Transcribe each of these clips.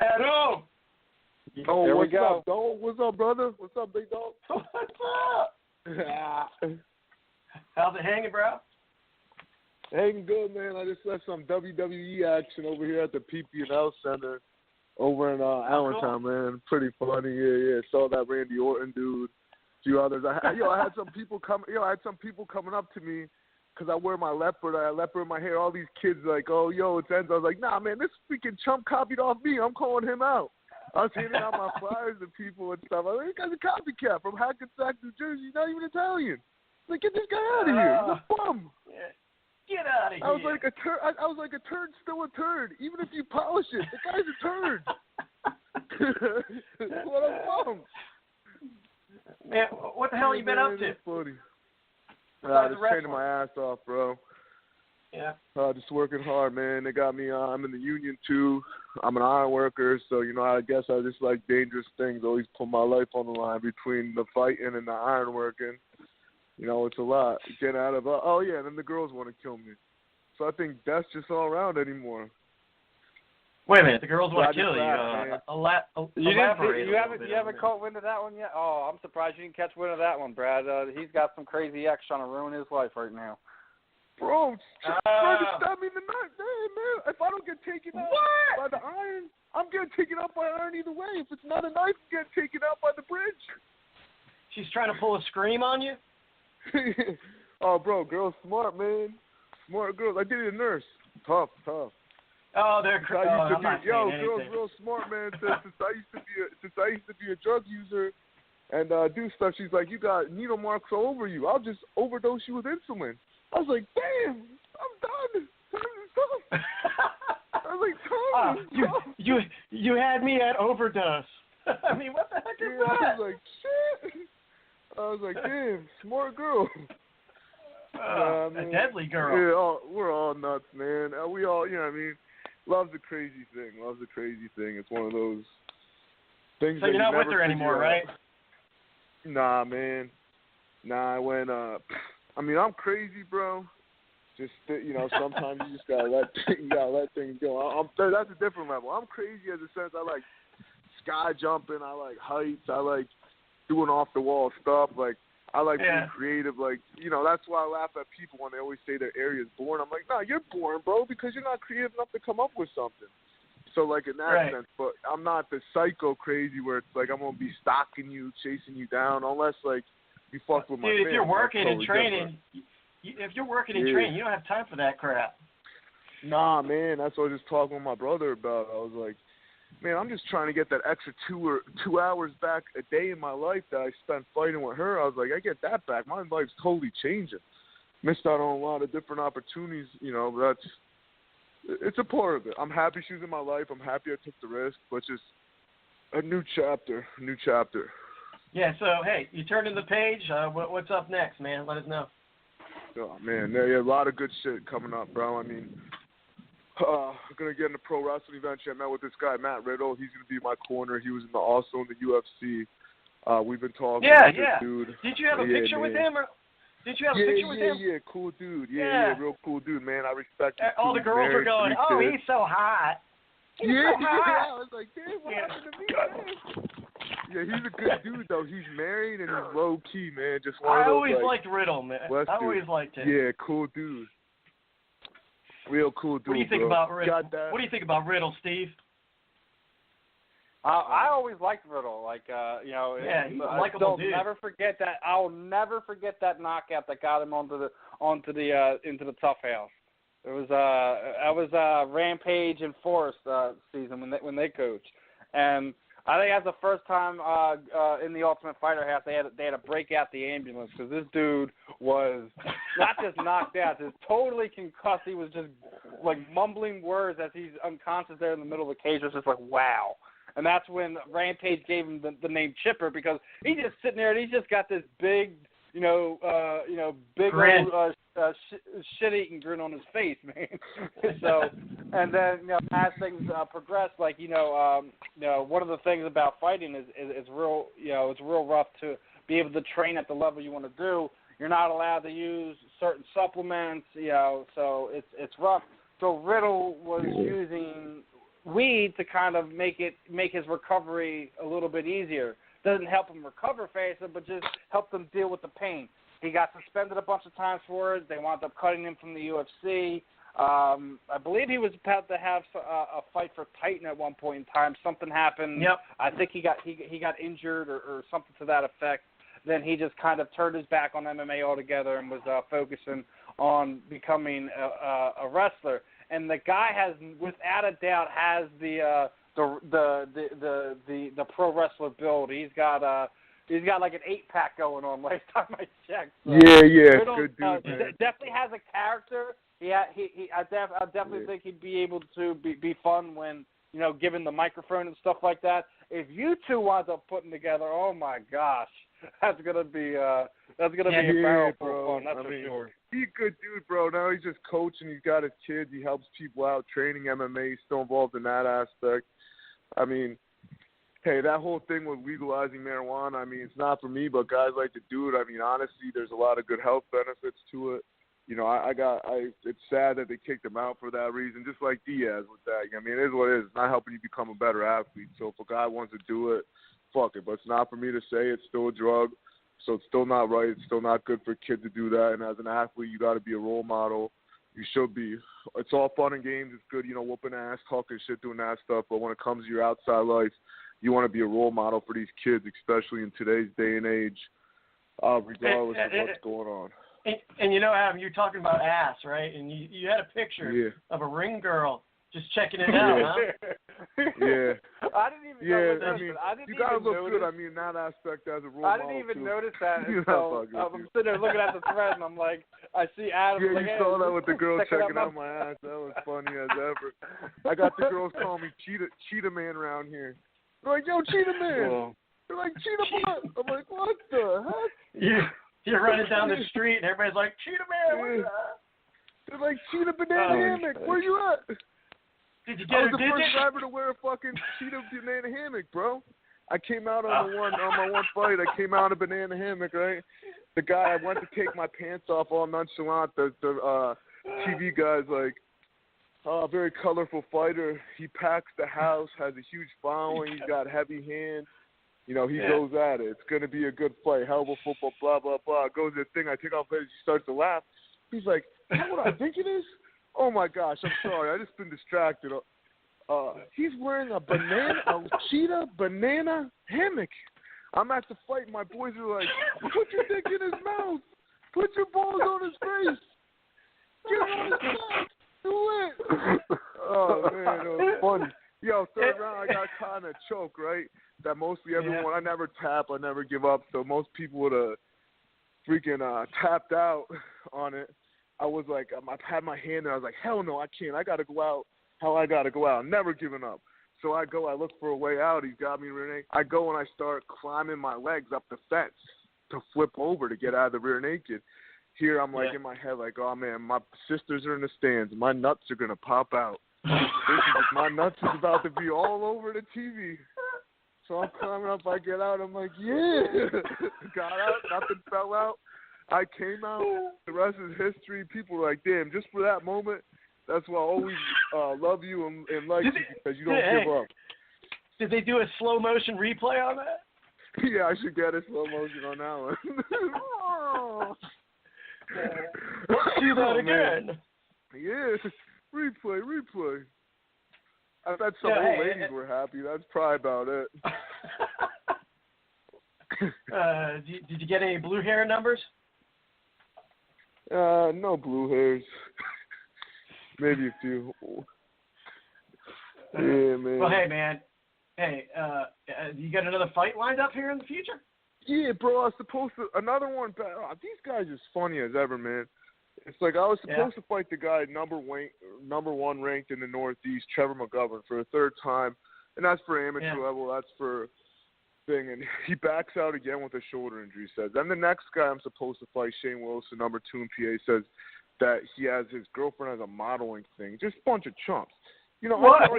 Adam! Oh, There we what's go. up, dog? What's up, brother? What's up, big dog? What's up? How's it hanging, bro? Hanging good, man. I just left some WWE action over here at the PP&L Center over in Allentown, man. Pretty funny. Yeah. Saw that Randy Orton dude. A few others. I had some people coming up to me because I wear my leopard. I had leopard in my hair. All these kids like, oh, yo, it's Enzo. I was like, nah, man, this freaking chump copied off me. I'm calling him out. I was handing out my flyers to people and stuff. I was like, this guy's a copycat from Hackensack, New Jersey. He's not even Italian. Like, get this guy out of here. He's a bum. Yeah. Get out of here. I was like a turd. I was like a turd, still a turd. Even if you polish it, the guy's a turd. What a bum. Man, what the hell you been up to? It's funny. Just training my ass off, bro. Yeah. Just working hard, man. They got me. I'm in the union too. I'm an iron worker, so I guess I just like dangerous things. Always put my life on the line between the fighting and the iron working. It's a lot. Get out of and then the girls want to kill me. So I think that's just all around anymore. Wait a minute, the girls want to kill you. You elaborate. You haven't caught wind of that one yet? Oh, I'm surprised you didn't catch wind of that one, Brad. He's got some crazy ex trying to ruin his life right now. Bro, trying to stab me in the neck. Man, if I don't get taken out by the iron, I'm getting taken out by iron either way. If it's not a knife, I'm getting taken out by the bridge. She's trying to pull a scream on you? Oh, bro, girls smart, man. Smart girls. I did it a nurse. Tough. Oh, they're crazy. Girls real smart, man. Since I used to be a drug user and do stuff, she's like, you got needle marks all over you. I'll just overdose you with insulin. I was like, damn, I'm done. I was like, Tom, you had me at overdose. I mean, what the heck is that? I was like, shit. I was like, damn, smart girl. A deadly girl. Yeah, we're all nuts, man. We all, love's a crazy thing. It's one of those things. So you're not with her anymore, right? Nah, man. Nah, I went. I'm crazy, bro. Just sometimes you just gotta let things go. That's a different level. I'm crazy as a sense. I like sky jumping. I like heights. I like doing off the wall stuff. Like I like being creative. Like that's why I laugh at people when they always say their area is boring. I'm like, nah, you're boring, bro, because you're not creative enough to come up with something. So like in that sense, but I'm not the psycho crazy where it's like I'm gonna be stalking you, chasing you down, unless like you fuck with my family. If you're working and training, you don't have time for that crap. Nah, man, that's what I was just talking with my brother about. I was like, man, I'm just trying to get that extra 2 hours back a day in my life that I spent fighting with her. I was like, I get that back. My life's totally changing. Missed out on a lot of different opportunities, but it's a part of it. I'm happy she was in my life. I'm happy I took the risk, but just a new chapter. Yeah, so, hey, you turned in the page. What's up next, man? Let us know. Oh, man, there a lot of good shit coming up, bro. I mean, I'm going to get in the pro wrestling eventually. I met with this guy, Matt Riddle. He's going to be in my corner. He was also in the UFC. We've been talking with this dude. Did you have a picture with him? Did you have a picture with him? Yeah, cool dude. Yeah, real cool dude, man. I respect him. All the girls were going, he's so hot. He's so hot. I was like, damn, what happened to me, man? Yeah, he's a good dude, though. He's married and he's low-key, man. Just one of those, I always liked Riddle, man. I always liked him. Yeah, cool dude. Real cool dude, What do you think about Riddle? What do you think about Riddle, Steve? I always liked Riddle. Like, he's a likable dude. I'll never forget that knockout that got him into the Tough House. It was Rampage and Forrest season when they coached, and I think that's the first time in the Ultimate Fighter House they had to break out the ambulance because this dude was not just knocked out, just totally concussed. He was just like mumbling words as he's unconscious there in the middle of the cage. It was just like, wow. And that's when Rampage gave him the name Chipper because he's just sitting there and he's just got this big, big old shit-eating grin on his face, man. So, and then as things progress, like one of the things about fighting is real, it's real rough to be able to train at the level you want to do. You're not allowed to use certain supplements, so it's rough. So Riddle was using weed to kind of make his recovery a little bit easier. Doesn't help him recover faster, but just help them deal with the pain. He got suspended a bunch of times for it. They wound up cutting him from the UFC. I believe he was about to have a fight for Titan at one point in time. Something happened. Yep. I think he got injured or something to that effect. Then he just kind of turned his back on MMA altogether and was focusing on becoming a wrestler. And the guy has, without a doubt, has the pro wrestler build. He's got like an 8-pack going on last time I checked. So yeah, good dude, man. Definitely has a character. I definitely think he'd be able to be fun when, given the microphone and stuff like that. If you two wind up putting together, oh my gosh, that's gonna be a barrel full of fun. That's for sure. He's a good dude, bro. Now he's just coaching. He's got his kids. He helps people out, training MMA. He's still involved in that aspect. I mean, hey, that whole thing with legalizing marijuana, I mean, it's not for me, but guys like to do it. I mean, honestly, there's a lot of good health benefits to it. It's sad that they kicked him out for that reason, just like Diaz with that. I mean, it is what it is. It's not helping you become a better athlete. So if a guy wants to do it, fuck it. But it's not for me to say. It's still a drug. So it's still not right. It's still not good for a kid to do that. And as an athlete, you got to be a role model. You should be. It's all fun and games. It's good, whooping ass, talking shit, doing that stuff. But when it comes to your outside life, you want to be a role model for these kids, especially in today's day and age, regardless of what's going on. And Adam, you're talking about ass, right? And you had a picture of a ring girl just checking it out, huh? Yeah. I didn't even know. You gotta look good. I mean, that aspect as a role model. I didn't even notice that until I'm sitting there looking at the thread, and I'm like, I see Adam. Yeah, like, you saw that with the girl checking out my ass. That was funny as ever. I got the girls calling me Cheetah Man around here. They're like, yo, Cheetah Man. Whoa. They're like, Cheetah Butt. I'm like, what the heck? You're running down the street, and everybody's like, Cheetah Man, what's up? They're like, Cheetah Banana Hammock, where you at? Did you get I was the first driver to wear a fucking Cheetah Banana Hammock, bro. I came out on my one fight. I came out in a banana hammock, right? The guy, I went to take my pants off all nonchalant. The TV guy's like, very colorful fighter. He packs the house, has a huge following. He's got heavy hands. He goes at it. It's going to be a good fight. Hell of a football, blah, blah, blah. Goes to the thing. I take off his. He starts to laugh. He's like, is that what I think it is? Oh, my gosh. I'm sorry. I just been distracted. He's wearing a cheetah banana hammock. I'm at the fight. My boys are like, put your dick in his mouth. Put your balls on his face. Get on his back. Do it. Oh, man. It was funny. Yo, third round, I got kind of choked, right? That mostly everyone, I never tap, I never give up. So most people would have freaking tapped out on it. I was like, I had my hand there. I was like, hell no, I can't. I got to go out how I got to go out. I'm never giving up. So I look for a way out. He's got me, Renee. I go and I start climbing my legs up the fence to flip over to get out of the rear naked. Here I'm like in my head like, oh, man, my sisters are in the stands. My nuts are going to pop out. My nuts is about to be all over the TV. So I'm climbing up, I get out, I'm like, yeah. Got out, nothing fell out. I came out, the rest is history. People were like, damn, just for that moment, that's why I always love you and like you, because you don't give up. Did they do a slow motion replay on that? Yeah, I should get a slow motion on that one. Let's do that again. Yeah, replay. I bet some old ladies were happy. That's probably about it. Did you get any blue hair numbers? No blue hairs. Maybe a few. Yeah, man. Well, hey, man. Hey, you got another fight lined up here in the future? Yeah, bro. I was supposed to. Another one. These guys are as funny as ever, man. It's like I was supposed to fight the guy number one ranked in the Northeast, Trevor McGovern, for a third time, and that's for amateur level. That's for thing, and he backs out again with a shoulder injury. Says. Then the next guy I'm supposed to fight, Shane Wilson, number 2 in PA, says that he has his girlfriend has a modeling thing. Just a bunch of chumps. What?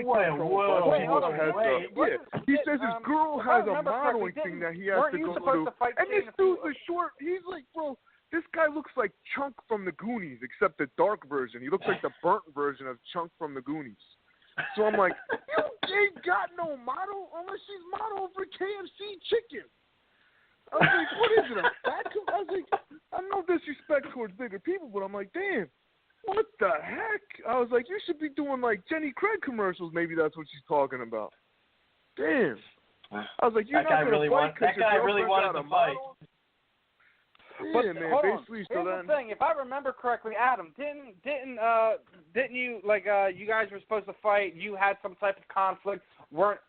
He says his girl has a modeling thing that he has to go to. And this dude's a short. He's like, bro. This guy looks like Chunk from the Goonies, except the dark version. He looks like the burnt version of Chunk from the Goonies. So I'm like, you ain't got no model unless she's model for KFC chicken. I was like, what is it, a fat I was like, I know disrespect towards bigger people, but I'm like, damn, what the heck? I was like, you should be doing like Jenny Craig commercials. Maybe that's what she's talking about. Damn. I was like, you're not going to fight because your girlfriend got a model? But yeah, man, hold basically, on. Here's the thing. If I remember correctly, Adam, didn't you you guys were supposed to fight? You had some type of conflict.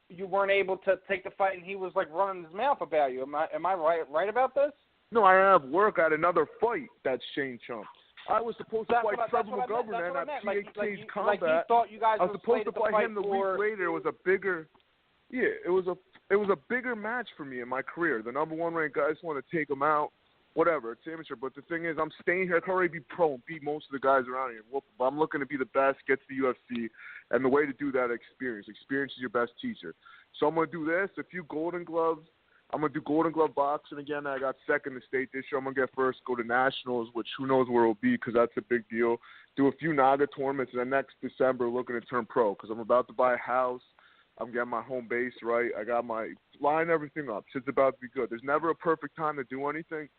You weren't able to take the fight, and he was like running his mouth about you. Am I right about this? No, I have work at another fight. That's Shane Chump. I was supposed to fight Trevor McGovern at Atiyeh Combat. Like you thought you guys I was supposed to fight him the week for... later. It was a bigger, it was a bigger match for me in my career. The number one ranked guys want to take him out. Whatever, it's amateur. But the thing is, I'm staying here. I can already be pro and beat most of the guys around here. Well, I'm looking to be the best, get to the UFC, and the way to do that is experience. Experience is your best teacher. So I'm going to do this, a few Golden Gloves. I'm going to do Golden Glove boxing again. I got second in state this year. I'm going to get first, go to nationals, which who knows where it'll be because that's a big deal. Do a few NAGA tournaments, and then next December looking to turn pro because I'm about to buy a house. I'm getting my home base right. I got my line everything up. Shit's about to be good. There's never a perfect time to do anything.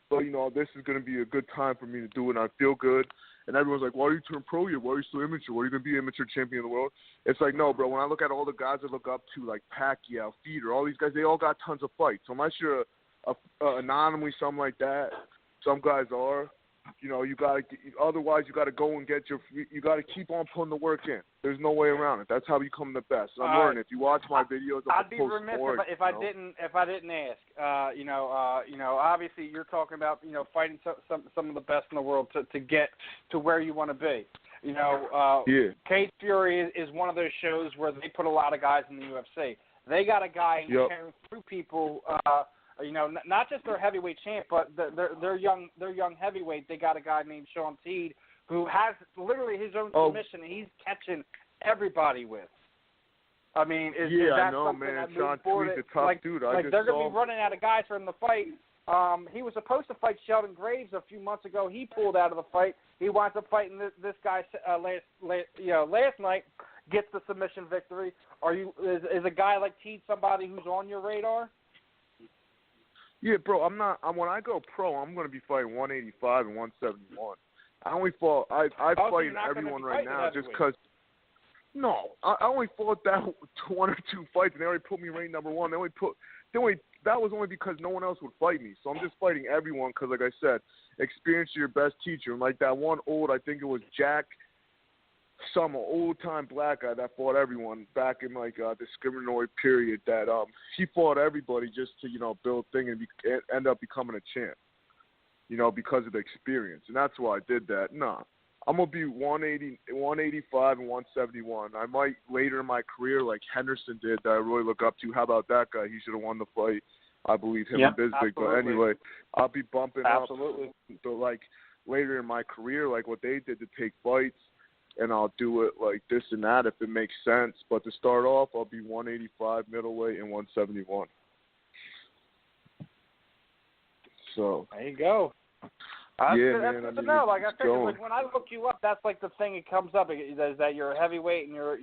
But, this is going to be a good time for me to do it, and I feel good. And everyone's like, why are you turn pro yet? Why are you still amateur? Why are you going to be amateur champion of the world? It's like, no, bro, when I look at all the guys I look up to, like Pacquiao, Feeder, all these guys, they all got tons of fights. So unless you're a anomaly, something like that, some guys are, you got to – otherwise you got to go and get you got to keep on putting the work in. There's no way around it. That's how you become the best. And I'm learning. If you watch my videos, I'd be remiss if I didn't ask. Obviously you're talking about fighting some of the best in the world to get to where you want to be. Cage Fury is one of those shows where they put a lot of guys in the UFC. They got a guy carrying through people. Not just their heavyweight champ, but their young heavyweight. They got a guy named Sean Teed who has literally his own submission, and he's catching everybody with. I mean, is that I know, something man. that Sean forward? Teed's a tough dude. They're going to be running out of guys for him to fight. He was supposed to fight Sheldon Graves a few months ago. He pulled out of the fight. He winds up fighting this guy last night. Gets the submission victory. Is a guy like Teed somebody who's on your radar? Yeah, bro, I'm not. When I go pro, I'm going to be fighting 185 and 171. I only fought. I fight everyone right now just because. No, I only fought that one or two fights, and they already put me ranked number one. That was only because no one else would fight me. So I'm just fighting everyone because, like I said, experience is your best teacher. And like that one I think it was Jack. Some old-time black guy that fought everyone back in like discriminatory period that he fought everybody just to build thing and end up becoming a champ, because of the experience, and that's why I did that. Nah, I'm gonna be 180, 185, and 171. I might later in my career like Henderson did that I really look up to. How about that guy? He should have won the fight. I believe him and Bisping. But anyway, I'll be bumping up to like later in my career like what they did to take fights. And I'll do it like this and that if it makes sense. But to start off, I'll be 185 middleweight and 171. So there you go. That's good to know. Like I figured, like when I look you up, that's like the thing that comes up is that you're a heavyweight and you're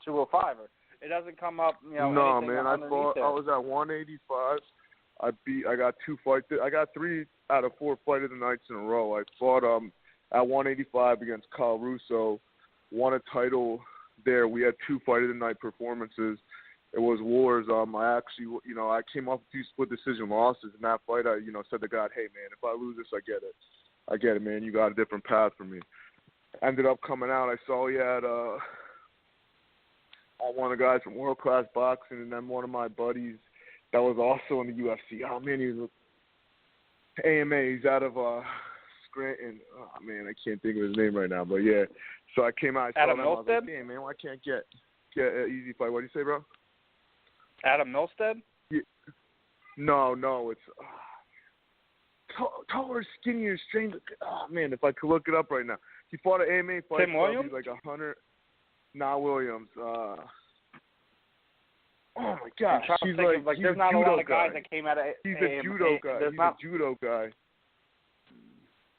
205er. It doesn't come up. No, man. I was at 185. I got 2 fights. I got 3 out of 4 fight of the nights in a row. I fought at 185 against Kyle Russo, won a title there. We had 2 fight of the night performances. It was wars. I actually, I came off a few split decision losses in that fight. I, said to God, hey man, if I lose this, I get it. I get it, man. You got a different path for me. Ended up coming out. I saw he had one of the guys from World Class Boxing, and then one of my buddies that was also in the UFC. Oh man, he was AMA. He's out of Scranton. Oh man, I can't think of his name right now, but yeah. So I came out. I saw him. I was like, damn man, why can't I get an easy fight? What do you say, bro? Adam Milstead? Yeah. No, it's taller, skinnier, strange. Oh man, if I could look it up right now, he fought an AMA fight. Tim Williams? He's like 100. Williams. Oh my gosh, he's like there's not a lot of guys that came out of. He's a judo guy. He's a judo guy.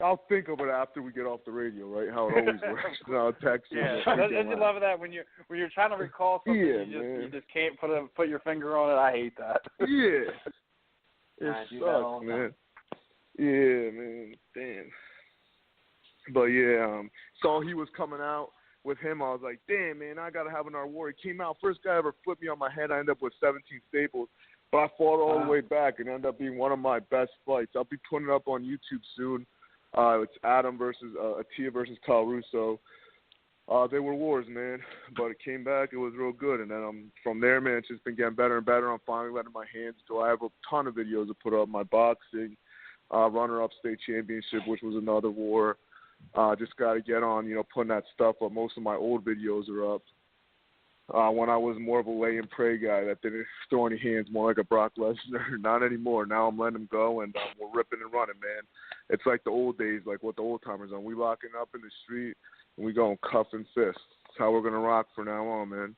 I'll think of it after we get off the radio, right? How it always works. And I'll text you. Yeah, I just love that when you're trying to recall something, you just can't put your finger on it. I hate that. Yeah, it sucks, man. Yeah, man. Damn. But yeah, saw he was coming out with him. I was like, damn, man, I gotta have another war. He came out, first guy ever flipped me on my head. I ended up with 17 staples. But I fought all the way back and ended up being one of my best fights. I'll be putting it up on YouTube soon. It's Adam versus Atiyeh versus Kyle Russo. They were wars, man. But it came back. It was real good. And then from there, man, it's just been getting better and better. I'm finally letting my hands go. I have a ton of videos to put up. My boxing, runner-up state championship, which was another war. Just got to get on, putting that stuff up. Most of my old videos are up. When I was more of a lay and pray guy that didn't throw any hands, more like a Brock Lesnar. Not anymore. Now I'm letting him go, and we're ripping and running, man. It's like the old days, like what the old timers on. We locking up in the street, and we going cuff and fist. That's how we're going to rock from now on, man.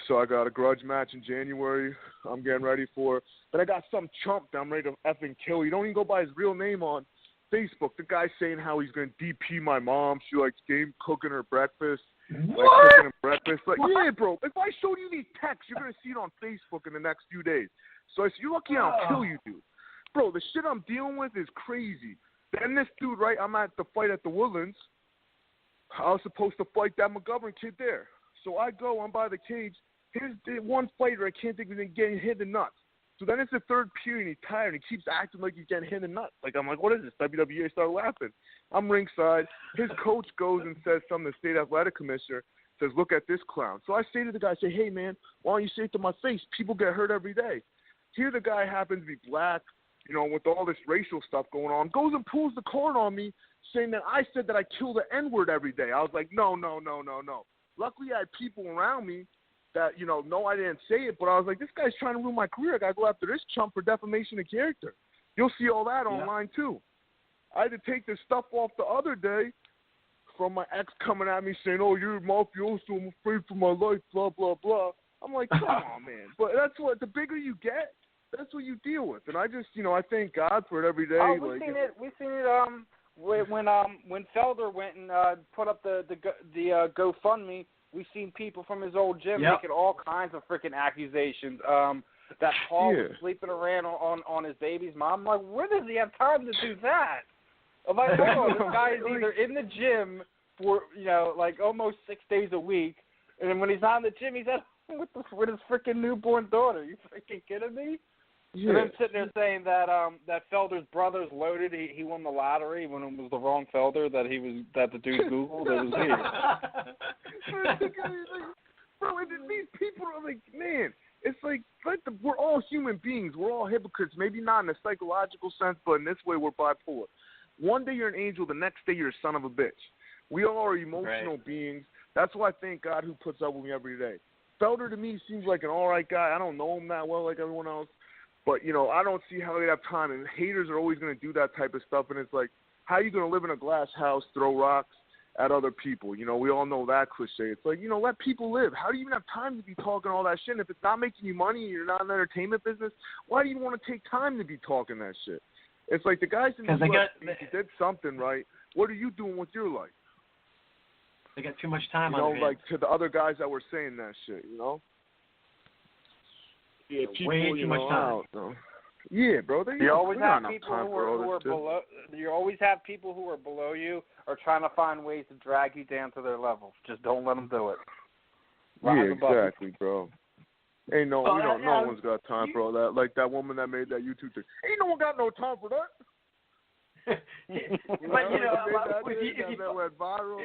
So I got a grudge match in January I'm getting ready for. But I got some chump that I'm ready to effing kill. He don't even go by his real name on Facebook. The guy's saying how he's going to DP my mom. She likes cooking her breakfast. Like cooking her breakfast. Like, yeah, bro, if I showed you these texts, you're going to see it on Facebook in the next few days. So I said, you're lucky I don't kill you, dude. Bro, the shit I'm dealing with is crazy. Then this dude, right, I'm at the fight at the Woodlands. I was supposed to fight that McGovern kid there. So I go, I'm by the cage. Here's the one fighter I can't think of him getting hit in the nuts. So then it's the third period, and he's tired, and he keeps acting like he's getting hit in the nuts. Like, I'm like, what is this, WWE? I start laughing. I'm ringside. His coach goes and says something to the state athletic commissioner, says, look at this clown. So I say to the guy, I say, hey, man, why don't you say it to my face? People get hurt every day. Here the guy happens to be black, with all this racial stuff going on, goes and pulls the card on me, saying that I said that I kill the N-word every day. I was like, no. Luckily, I had people around me that, no, I didn't say it, but I was like, this guy's trying to ruin my career. I got to go after this chump for defamation of character. You'll see all that online, too. I had to take this stuff off the other day from my ex coming at me saying, oh, you're a mafioso, I'm afraid for my life, blah, blah, blah. I'm like, come on, man. But that's what, the bigger you get, that's what you deal with. And I just, I thank God for it every day. We've seen it when Felder went and put up the GoFundMe. We've seen people from his old gym making all kinds of freaking accusations. That Paul was sleeping around on his baby's mom. I'm like, where does he have time to do that? I'm like, hold on, this guy is either in the gym for, like almost 6 days a week, and then when he's not in the gym, he's at home with his freaking newborn daughter. You freaking kidding me? Yeah. And then sitting there saying that that Felder's brother's loaded. He won the lottery when it was the wrong Felder that the dude Googled. It was weird. Bro, these people are like, man, it's like we're all human beings. We're all hypocrites. Maybe not in a psychological sense, but in this way, we're bipolar. One day you're an angel, the next day you're a son of a bitch. We all are emotional beings. That's why I thank God who puts up with me every day. Felder to me seems like an all right guy. I don't know him that well like everyone else. But, I don't see how they'd have time. And haters are always going to do that type of stuff. And it's like, how are you going to live in a glass house, throw rocks at other people? We all know that cliche. It's like, let people live. How do you even have time to be talking all that shit? And if it's not making you money and you're not in the entertainment business, why do you want to take time to be talking that shit? It's like the guys in the UFC, if you did something right, what are you doing with your life? They got too much time on their hands. Like to the other guys that were saying that shit, Yeah, people, way too much time. Yeah, bro. You always have people who are below. You always have people who are below you are trying to find ways to drag you down to their level. Just don't let them do it. Yeah, exactly, bro. Ain't no one's got time for all that. Like that woman that made that YouTube thing. Ain't no one got no time for that. But that went viral.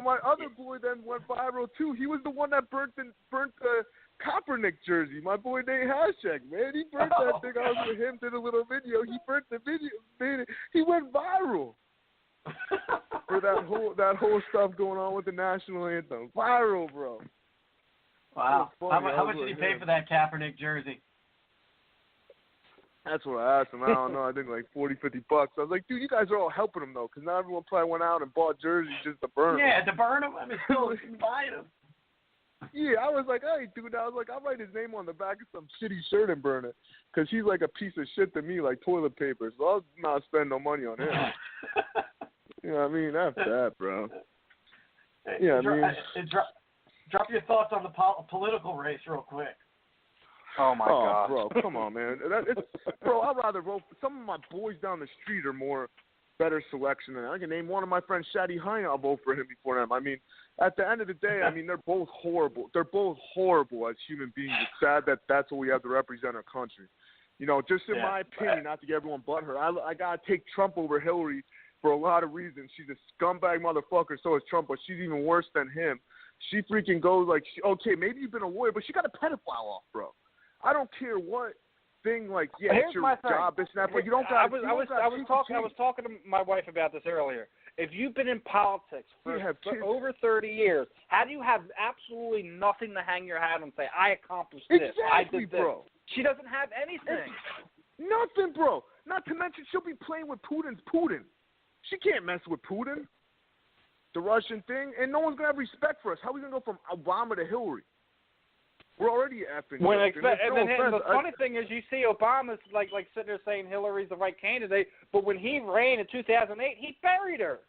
My other boy then went viral too. He was the one that burnt the Kaepernick jersey. My boy Nate Hashtag, man. He burnt that thing. I was with him, did a little video. He burnt the video. He went viral for that whole stuff going on with the national anthem. Viral, bro. Wow. How much did he pay for that Kaepernick jersey? That's what I asked him. I don't know. I think like $40, $50. I was like, dude, you guys are all helping him though, because not everyone probably went out and bought jerseys just to burn them. Yeah, to burn them. I mean, still buying them. Yeah, I was like, hey, dude, I was like, I'll write his name on the back of some shitty shirt and burn it, because he's like a piece of shit to me, like toilet paper, so I'll not spend no money on him. You know what I mean? That's that, bro. Yeah, Drop your thoughts on the political race real quick. Oh, my God. Bro, come on, man. Bro, I'd rather vote for some of my boys down the street are more better selection than I can name one of my friends, Shadi Hine. I'll vote for him before them. I mean, at the end of the day, I mean, they're both horrible. They're both horrible as human beings. It's sad that that's what we have to represent our country. You know, just in my opinion, not to get everyone butthurt, I got to take Trump over Hillary for a lot of reasons. She's a scumbag motherfucker, so is Trump, but she's even worse than him. She freaking goes like, okay, maybe you've been a lawyer, but she got a pedophile off, bro. I don't care what thing, like, it's your job, this and that, but you don't got. I was talking to my wife about this earlier. If you've been in politics for over 30 years, how do you have absolutely nothing to hang your hat on and say, I accomplished this, I did this? Bro. She doesn't have anything. Nothing, bro. Not to mention she'll be playing with Putin. She can't mess with Putin, the Russian thing, and no one's going to have respect for us. How are we going to go from Obama to Hillary? We're already effing. The funny thing is, you see Obama's like sitting there saying Hillary's the right candidate, but when he ran in 2008, he buried her.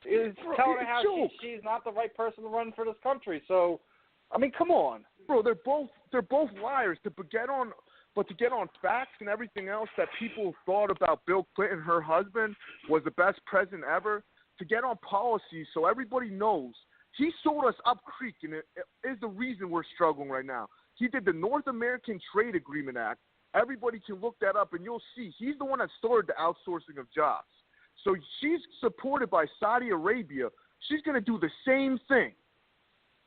He's telling her how she's not the right person to run for this country. So, I mean, come on, bro. They're both liars. To get on facts and everything else that people thought about Bill Clinton, her husband, was the best president ever. To get on policy so everybody knows. He sold us up creek, and it is the reason we're struggling right now. He did the North American Trade Agreement Act. Everybody can look that up, and you'll see. He's the one that started the outsourcing of jobs. So she's supported by Saudi Arabia. She's going to do the same thing.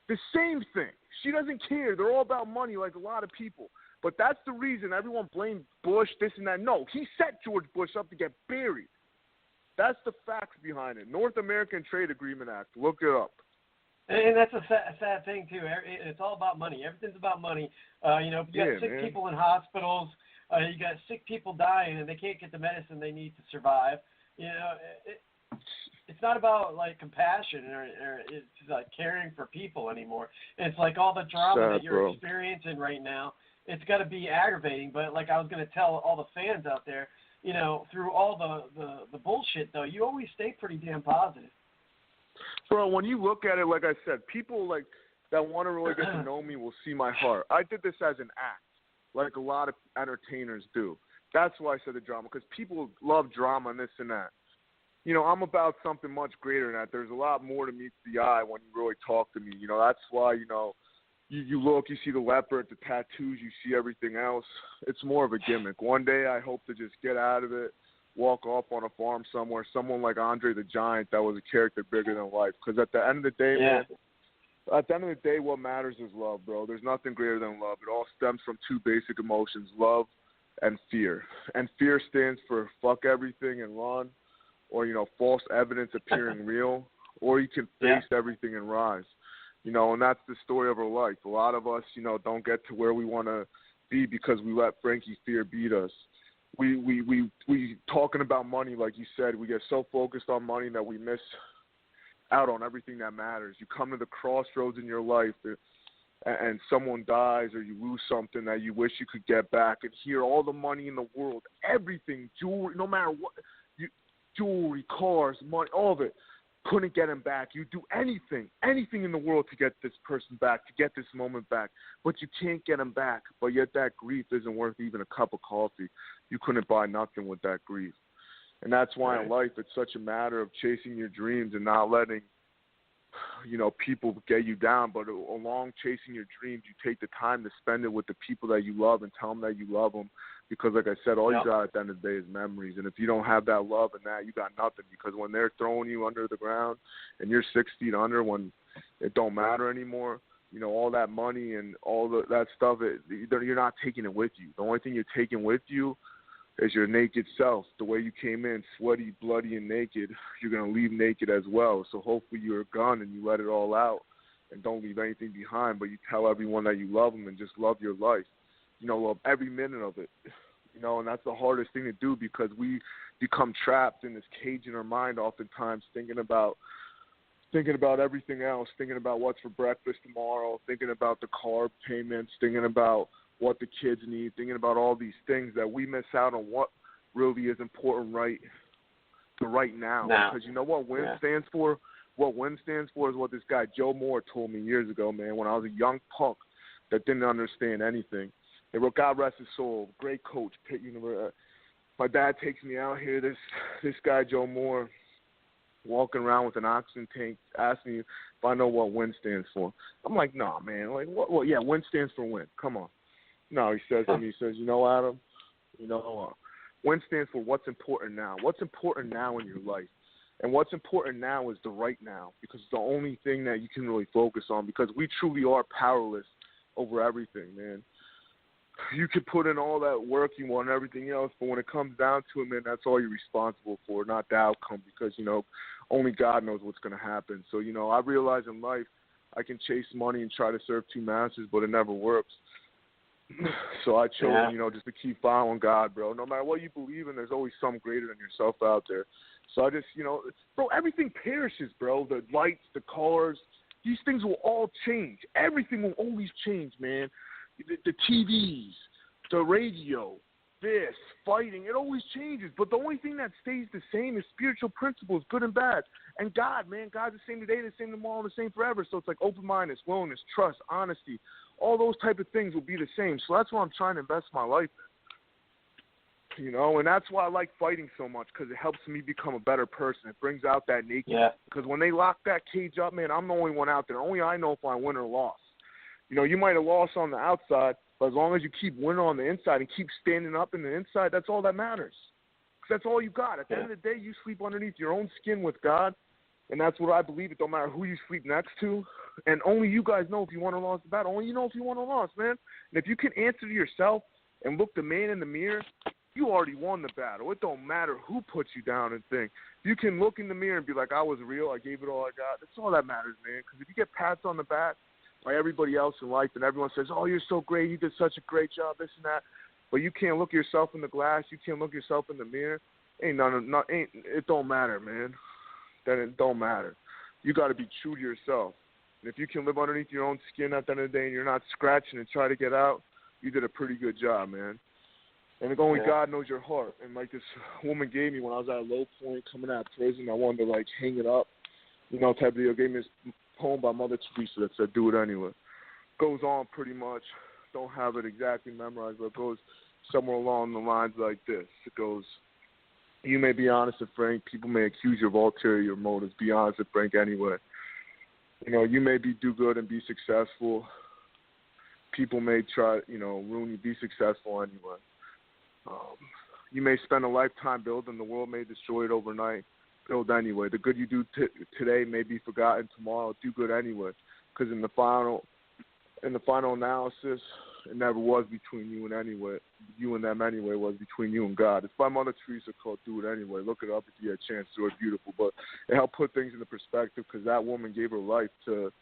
The same thing. She doesn't care. They're all about money like a lot of people. But that's the reason everyone blamed Bush, this and that. No, he set George Bush up to get buried. That's the facts behind it. North American Trade Agreement Act. Look it up. And that's a sad thing, too. It's all about money. Everything's about money. You got sick people in hospitals. You got sick people dying, and they can't get the medicine they need to survive. You know, it's not about, like, compassion or it's like caring for people anymore. It's like all the drama that you're experiencing right now. It's got to be aggravating. But, like I was going to tell all the fans out there, you know, through all the bullshit, though, you always stay pretty damn positive. Bro, when you look at it, like I said, people like that want to really get to know me will see my heart. I did this as an act, like a lot of entertainers do. That's why I said the drama, because people love drama and this and that. You know, I'm about something much greater than that. There's a lot more to meet the eye when you really talk to me. You know, that's why, you know, you look, you see the leopard, the tattoos, you see everything else. It's more of a gimmick. One day I hope to just get out of it. Walk off on a farm somewhere, someone like Andre the Giant that was a character bigger than life. Because at the end of the day, man, at the end of the day, what matters is love, bro. There's nothing greater than love. It all stems from two basic emotions, love and fear. And fear stands for fuck everything and run, or, you know, false evidence appearing real, or you can face everything and rise. You know, and that's the story of our life. A lot of us, you know, don't get to where we want to be because we let Frankie Fear beat us. We talking about money, like you said, we get so focused on money that we miss out on everything that matters. You come to the crossroads in your life and someone dies or you lose something that you wish you could get back, and hear all the money in the world, everything, jewelry, no matter what, jewelry, cars, money, all of it, couldn't get him back. You do anything in the world to get this person back, to get this moment back, but you can't get him back. But yet that grief isn't worth even a cup of coffee. You couldn't buy nothing with that grief. And that's why in life it's such a matter of chasing your dreams and not letting, you know, people get you down. But along chasing your dreams, you take the time to spend it with the people that you love and tell them that you love them. Because, like I said, all you got at the end of the day is memories. And if you don't have that love and that, you got nothing. Because when they're throwing you under the ground and you're 6 feet under, when it don't matter anymore, you know, all that money and all that stuff, you're not taking it with you. The only thing you're taking with you is your naked self. The way you came in, sweaty, bloody, and naked, you're going to leave naked as well. So hopefully you're a gun and you let it all out and don't leave anything behind, but you tell everyone that you love them and just love your life. You know, love every minute of it. You know, and that's the hardest thing to do because we become trapped in this cage in our mind oftentimes thinking about thinking about everything else, thinking about what's for breakfast tomorrow, thinking about the car payments, thinking about what the kids need, thinking about all these things that we miss out on what really is important right now. Because you know what WIN stands for? What WIN stands for is what this guy Joe Moore told me years ago, man, when I was a young punk that didn't understand anything. They wrote, God rest his soul, great coach, Pitt University. My dad takes me out here, this guy Joe Moore, walking around with an oxygen tank, asking me if I know what WIN stands for. I'm like, nah, man. Like, what? Yeah, WIN stands for win. Come on. No, he says to me, you know, Adam, WIN stands for what's important now. What's important now in your life? And what's important now is the right now, because it's the only thing that you can really focus on, because we truly are powerless over everything, man. You could put in all that work you want and everything else, but when it comes down to it, man, that's all you're responsible for, not the outcome, because, only God knows what's going to happen. So, I realize in life I can chase money and try to serve two masters, but it never works. So I chose, just to keep following God, bro. No matter what you believe in, there's always some greater than yourself out there. So I just, bro, everything perishes, bro. The lights, the cars, these things will all change. Everything will always change, man. The TVs, the radio, this, fighting, it always changes. But the only thing that stays the same is spiritual principles, good and bad. And God, man, God's the same today, the same tomorrow, the same forever. So it's like open-mindedness, willingness, trust, honesty. All those type of things will be the same. So that's what I'm trying to invest my life in. And that's why I like fighting so much, because it helps me become a better person. It brings out that nakedness. Yeah. Because when they lock that cage up, man, I'm the only one out there. Only I know if I win or lost. You might have lost on the outside, but as long as you keep winning on the inside and keep standing up in the inside, that's all that matters. 'Cause that's all you got. At the end of the day, you sleep underneath your own skin with God, and that's what I believe. It don't matter who you sleep next to, and only you guys know if you won or lost the battle. Only you know if you won or lost, man. And if you can answer to yourself and look the man in the mirror, you already won the battle. It don't matter who puts you down and think. If you can look in the mirror and be like, I was real, I gave it all I got, that's all that matters, man. Because if you get pats on the back by everybody else in life, and everyone says, oh, you're so great, you did such a great job, this and that, but you can't look yourself in the glass, you can't look yourself in the mirror, it don't matter, man. Then it don't matter. You got to be true to yourself. And if you can live underneath your own skin at the end of the day and you're not scratching and try to get out, you did a pretty good job, man. And only God knows your heart. And like this woman gave me when I was at a low point coming out of prison, I wanted to like hang it up, type of deal. Gave me this poem by Mother Teresa that said, do it anyway. Goes on pretty much. Don't have it exactly memorized, but it goes somewhere along the lines like this. It goes, you may be honest and frank. People may accuse you of ulterior motives. Be honest and frank anyway. You may do good and be successful. People may try, ruin you. Be successful anyway. You may spend a lifetime building. The world may destroy it overnight. Build anyway. The good you do today may be forgotten tomorrow. Do good anyway. Because in the final analysis, it never was between you and them anyway. It was between you and God. It's by Mother Teresa called Do It Anyway. Look it up if you get a chance to. It's beautiful. But it helped put things into perspective, because that woman gave her life to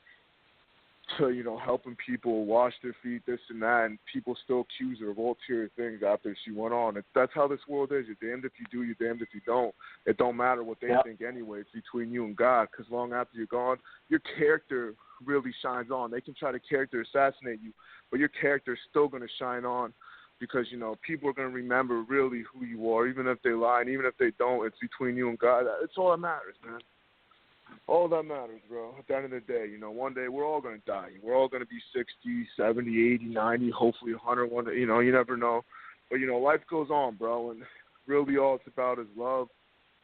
helping people wash their feet, this and that, and people still accuse her of ulterior things after she went on. That's how this world is. You're damned if you do, you're damned if you don't. It don't matter what they think anyway. It's between you and God, because long after you're gone, your character really shines on. They can try to character assassinate you, but your character is still going to shine on, because, people are going to remember really who you are, even if they lie, and even if they don't, it's between you and God. It's all that matters, man. All that matters, bro. At the end of the day, one day we're all going to die. We're all going to be 60, 70, 80, 90, hopefully 100. One day, you never know. But, life goes on, bro. And really all it's about is love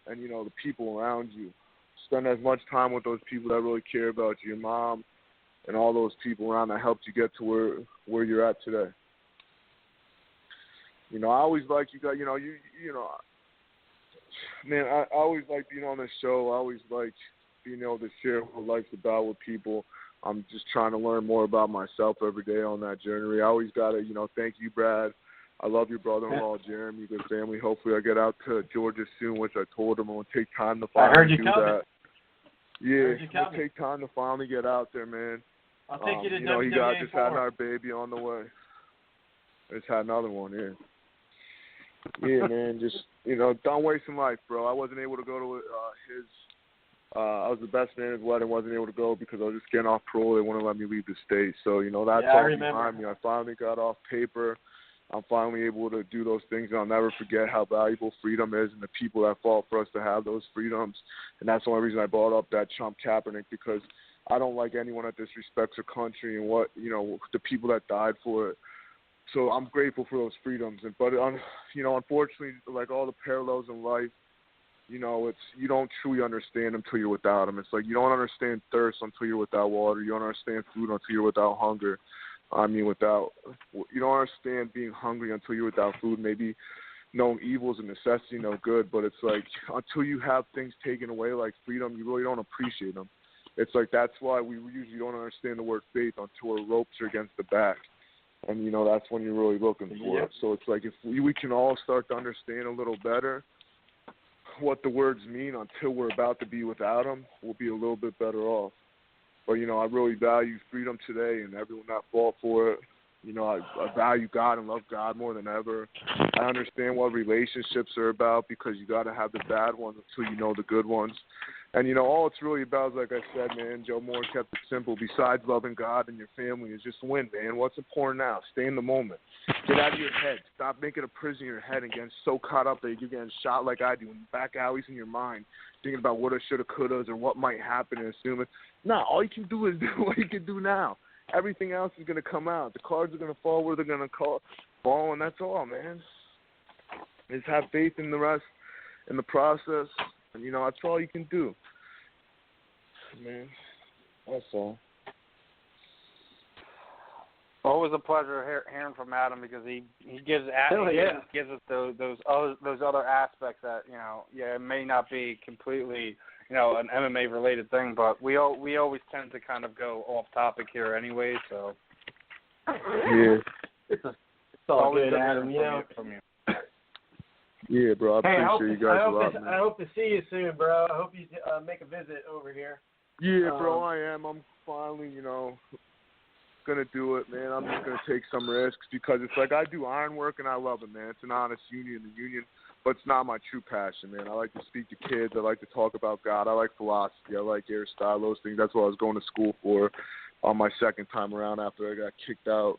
and, the people around you. Spend as much time with those people that really care about you, your mom and all those people around that helped you get to where you're at today. I always like you got, man, I always like being on this show. I always like being able to share what life's about with people. I'm just trying to learn more about myself every day on that journey. I always got to, thank you, Brad. I love your brother-in-law, Jeremy, good family. Hopefully I get out to Georgia soon, which I told him I'm going to take time to finally do that. Yeah, it'll take time to finally get out there, man. I'll take you to just had another baby on the way. Just had another one, yeah, man, just, done wasting life, bro. I wasn't able to go to his I was the best man at his wedding, wasn't able to go because I was just getting off parole. They wouldn't let me leave the state. So, that's all behind me. I finally got off paper. I'm finally able to do those things, and I'll never forget how valuable freedom is and the people that fought for us to have those freedoms. And that's the only reason I brought up that chump Kaepernick, because I don't like anyone that disrespects our country and the people that died for it. So I'm grateful for those freedoms. But, unfortunately, like all the parallels in life, it's you don't truly understand them until you're without them. It's like you don't understand thirst until you're without water. You don't understand food until you're without hunger. You don't understand being hungry until you're without food. Maybe knowing evil is a necessity, no good. But it's like until you have things taken away like freedom, you really don't appreciate them. It's like that's why we usually don't understand the word faith until our ropes are against the back. And, that's when you're really looking for it. So it's like if we can all start to understand a little better what the words mean until we're about to be without them, we'll be a little bit better off. But, I really value freedom today and everyone that fought for it. I value God and love God more than ever. I understand what relationships are about because you got to have the bad ones until you know the good ones. And, all it's really about is, like I said, man, Joe Moore kept it simple. Besides loving God and your family is just win, man. What's important now? Stay in the moment. Get out of your head. Stop making a prison in your head and getting so caught up that you're getting shot like I do in back alleys in your mind, thinking about what I should have, could have, or what might happen and assuming. No, all you can do is do what you can do now. Everything else is going to come out. The cards are going to fall where they're going to fall, and that's all, man. Just have faith in the rest, in the process, and, that's all you can do. Man, that's all. Always a pleasure hearing from Adam because he gives us those other aspects that it may not be completely an MMA related thing, but we always tend to kind of go off topic here anyway. So yeah, it's all good, Adam. From you. Yeah, bro. I appreciate you guys a lot. I hope to see you soon, bro. I hope you make a visit over here. Yeah, bro, I am. I'm finally, gonna do it, man. I'm just gonna take some risks because it's like I do iron work and I love it, man. It's an honest union, but it's not my true passion, man. I like to speak to kids. I like to talk about God. I like philosophy. I like Aristotle, those things. That's what I was going to school for on my second time around after I got kicked out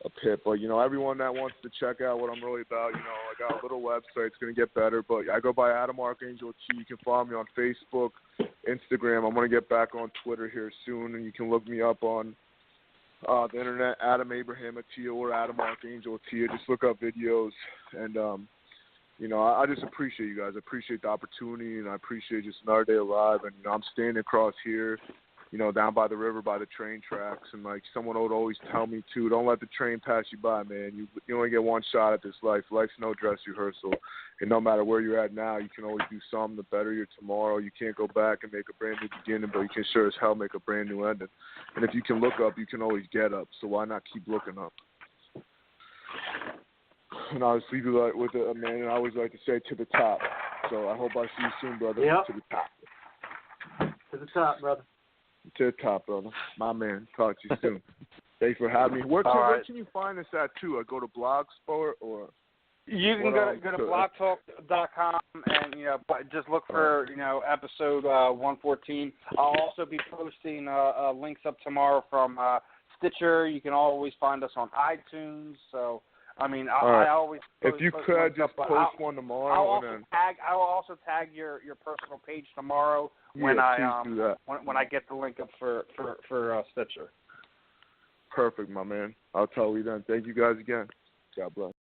a pit. But, everyone that wants to check out what I'm really about, I got a little website. It's going to get better. But I go by Adam Archangel T. You can follow me on Facebook, Instagram. I'm going to get back on Twitter here soon, and you can look me up on the internet, Adam Abraham Atiyeh or Adam Archangel Atiyeh. Just look up videos. And, I just appreciate you guys. I appreciate the opportunity, and I appreciate just another day alive. And, I'm standing across here, down by the river by the train tracks. And, like, someone would always tell me, too, don't let the train pass you by, man. You only get one shot at this life. Life's no dress rehearsal. And no matter where you're at now, you can always do something to better your tomorrow. You can't go back and make a brand new beginning, but you can sure as hell make a brand new ending. And if you can look up, you can always get up. So why not keep looking up? And I was leaving with it, man, and I always like to say to the top. So I hope I see you soon, brother. Yep. To the top. To the top, brother. To the top, brother. My man. Talk to you soon. Thanks for having me. Where can you find us at, too? I go to Blogspot or? You can go to blogtalk.com and, just look for, episode 114. I'll also be posting links up tomorrow from Stitcher. You can always find us on iTunes. So, I always post, if you could just post one tomorrow. I'll also tag your personal page tomorrow when I get the link up for Stitcher. Perfect, my man. I'll tell you then. Thank you guys again. God bless.